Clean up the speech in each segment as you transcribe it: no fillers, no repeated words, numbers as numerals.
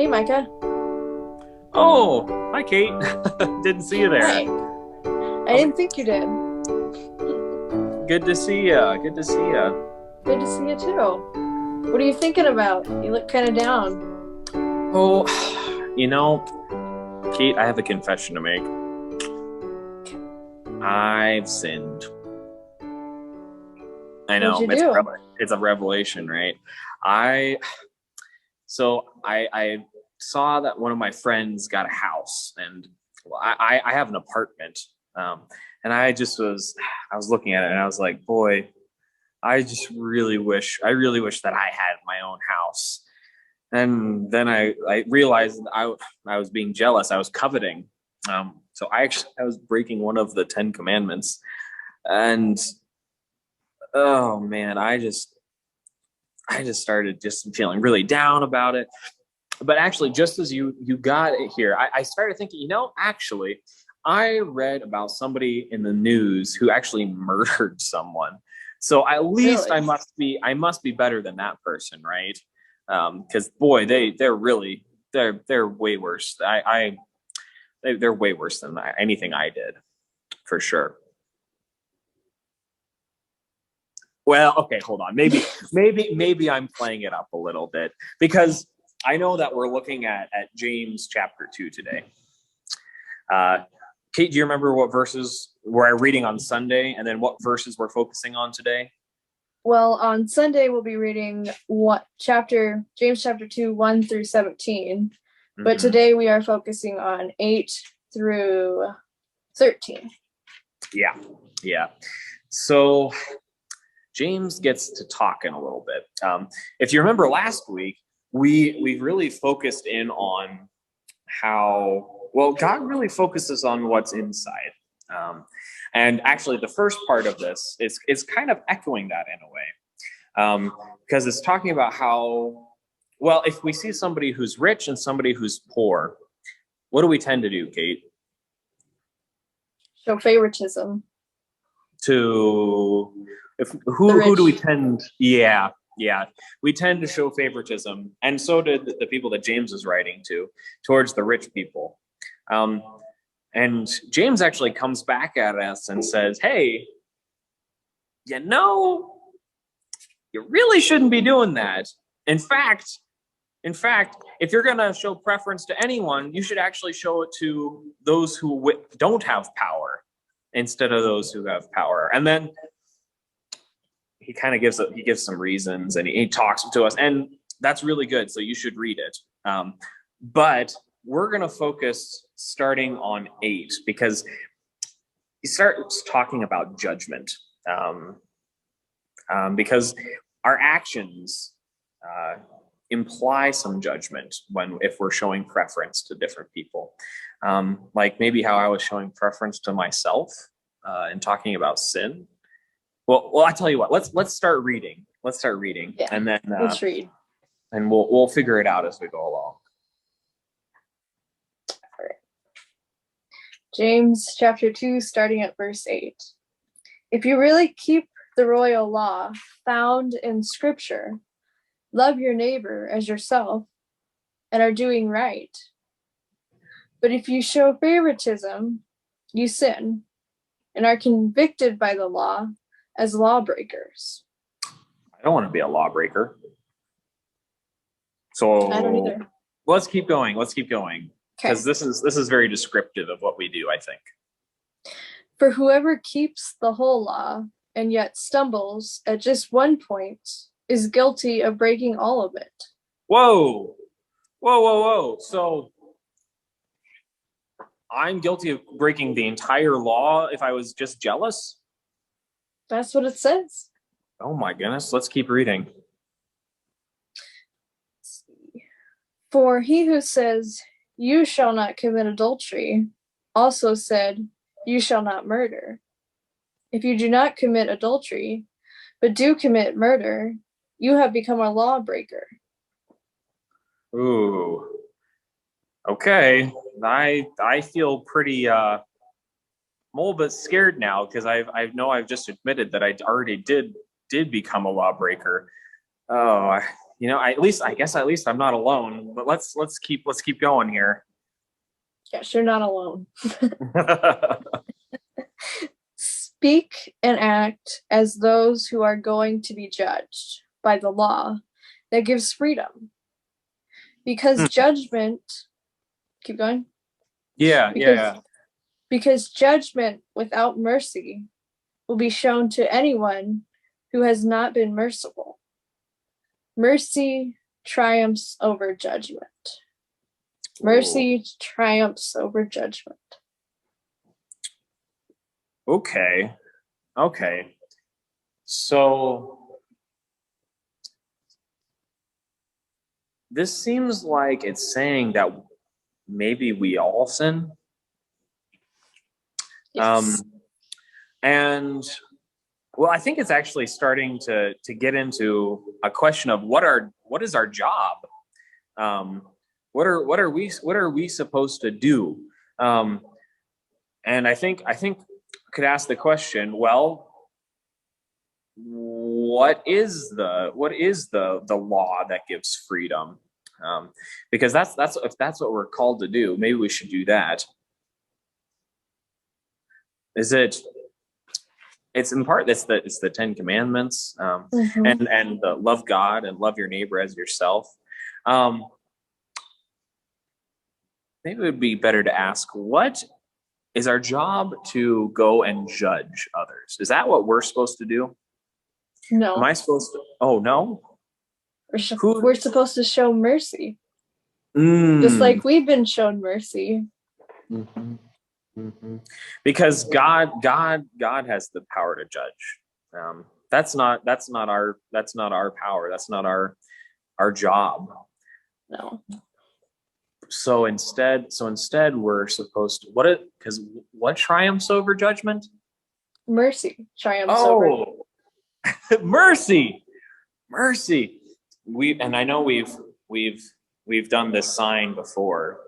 Hey, Micah. Oh, hi, Kate. Didn't see you Hi. there. I How's didn't it? think you did. Good to see ya. Good to see ya. Good to see you too. What are you thinking about? You look kind of down. Oh, you know, Kate, I have a confession to make. I've sinned. I What'd know you do? it's a revelation, right? I I saw that one of my friends got a house, and I have an apartment, um, and I was looking at it, and I was like, boy, I really wish that I had my own house. And then I realized that I was being jealous. I was coveting. So I was breaking one of the 10 commandments. And oh man, I just started just feeling really down about it. But actually, just as you got it here, I started thinking, actually, I read about somebody in the news who actually murdered someone. So at least Really? I must be better than that person, right? Because boy, they're way worse. They're way worse than anything I did, for sure. Well, okay, hold on. Maybe I'm playing it up a little bit because I know that we're looking at James chapter 2 today. Uh, Kate, do you remember what verses we're reading on Sunday, and then what verses we're focusing on today? Well, on Sunday we'll be reading James chapter 2, 1 through 17. But Mm-hmm. today we are focusing on 8 through 13. Yeah, yeah. So James gets to talking a little bit. If you remember last week, we really focused in on how well God really focuses on what's inside. And actually, the first part of this is kind of echoing that in a way, because it's talking about how well if we see somebody who's rich and somebody who's poor, what do we tend to do, Kate? Show favoritism. To if The who do we rich. tend? Yeah, we tend to show favoritism, and so did the people that James is writing to towards the rich people. Um, and James actually comes back at us and says, "Hey, you know, you really shouldn't be doing that. In fact, in fact, if you're going to show preference to anyone, you should actually show it to those who don't have power instead of those who have power." And then he kind of gives some reasons, and he talks to us, and that's really good. So you should read it. But we're going to focus starting on 8 because he starts talking about judgment, because our actions imply some judgment if we're showing preference to different people, like maybe how I was showing preference to myself and talking about sin. Well, I tell you what. Let's start reading. Let's start reading, Yeah, and then let's read. and we'll figure it out as we go along. All right. James chapter 2, starting at verse 8. If you really keep the royal law found in Scripture, love your neighbor as yourself, and are doing right. But if you show favoritism, you sin and are convicted by the law as lawbreakers. I don't want to be a lawbreaker, I don't so either. let's keep going. Let's keep going because Okay. this is very descriptive of what we do, I think. For whoever keeps the whole law and yet stumbles at just one point is guilty of breaking all of it. Whoa, whoa! So I'm guilty of breaking the entire law if I was just jealous? That's what it says. Oh my goodness! Let's keep reading. For he who says, "You shall not commit adultery," also said, "You shall not murder." If you do not commit adultery, but do commit murder, you have become a lawbreaker. Ooh. Okay. I feel pretty I'm a little bit scared now because I've just admitted that I already did become a lawbreaker. Oh, at least I'm not alone. But let's keep going here. Yes, you're not alone. Speak and act as those who are going to be judged by the law that gives freedom. Because judgment, keep going. Yeah. Because judgment without mercy will be shown to anyone who has not been merciful. Mercy triumphs over judgment. Mercy triumphs over judgment. Okay. So this seems like it's saying that maybe we all sin. Yes. And well, I think it's actually starting to get into a question of what is our job? What are we supposed to do? And I think I could ask the question, well, what is the law that gives freedom? Because if that's what we're called to do, maybe we should do that. Is it? It's in part it's the Ten Commandments, and the love God and love your neighbor as yourself. Maybe it would be better to ask, what is our job to go and judge others? Is that what we're supposed to do? No. Am I supposed to? Oh, no. We're supposed to show mercy, just like we've been shown mercy. Because God has the power to judge. That's not our power. That's not our job. No. So instead we're supposed to what triumphs over judgment? Mercy triumphs over. Mercy. I know we've done this sign before.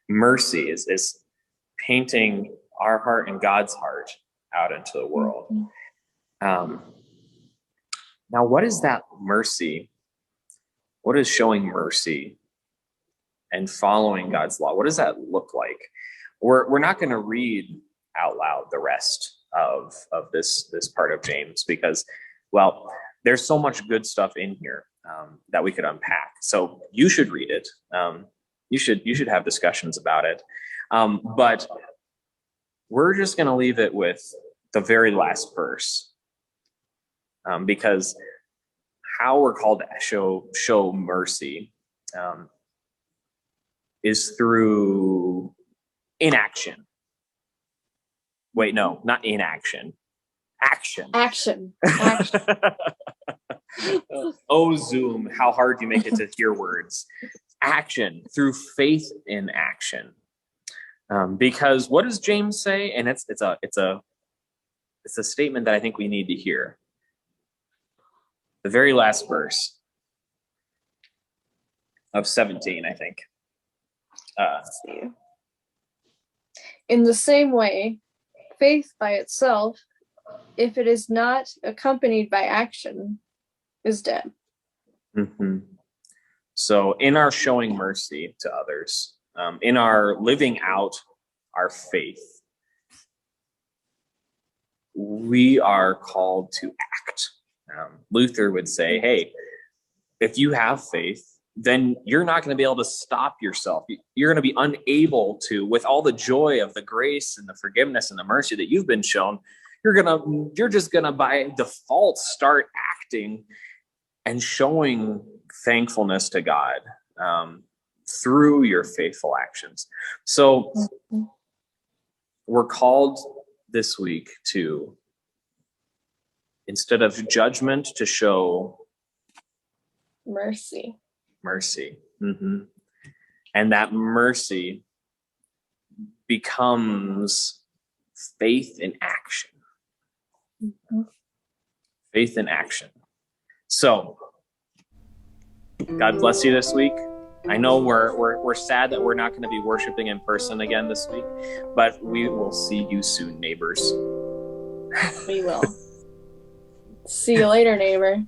Mercy is painting our heart and God's heart out into the world. Now, what is that mercy? What is showing mercy and following God's law? What does that look like? We're not going to read out loud the rest of this part of James because, well, there's so much good stuff in here that we could unpack. So you should read it. You should have discussions about it. But we're just going to leave it with the very last verse, because how we're called to show mercy is through inaction. Wait, no, not inaction. Action. Oh, Zoom, how hard you make it to hear words. Action, through faith in action. Because what does James say? And it's a statement that I think we need to hear. The very last verse of 17, I think. In the same way, faith by itself, if it is not accompanied by action, is dead. So in our showing mercy to others, in our living out our faith, we are called to act. Luther would say, hey, if you have faith, then you're not going to be able to stop yourself. You're going to be unable to, with all the joy of the grace and the forgiveness and the mercy that you've been shown, you're just going to by default start acting and showing thankfulness to God through your faithful actions. So we're called this week to, instead of judgment, to show mercy. And that mercy becomes faith in action. Faith in action. So God bless you this week. I know we're sad that we're not going to be worshiping in person again this week, but we will see you soon, neighbors. We will. See you later, neighbor.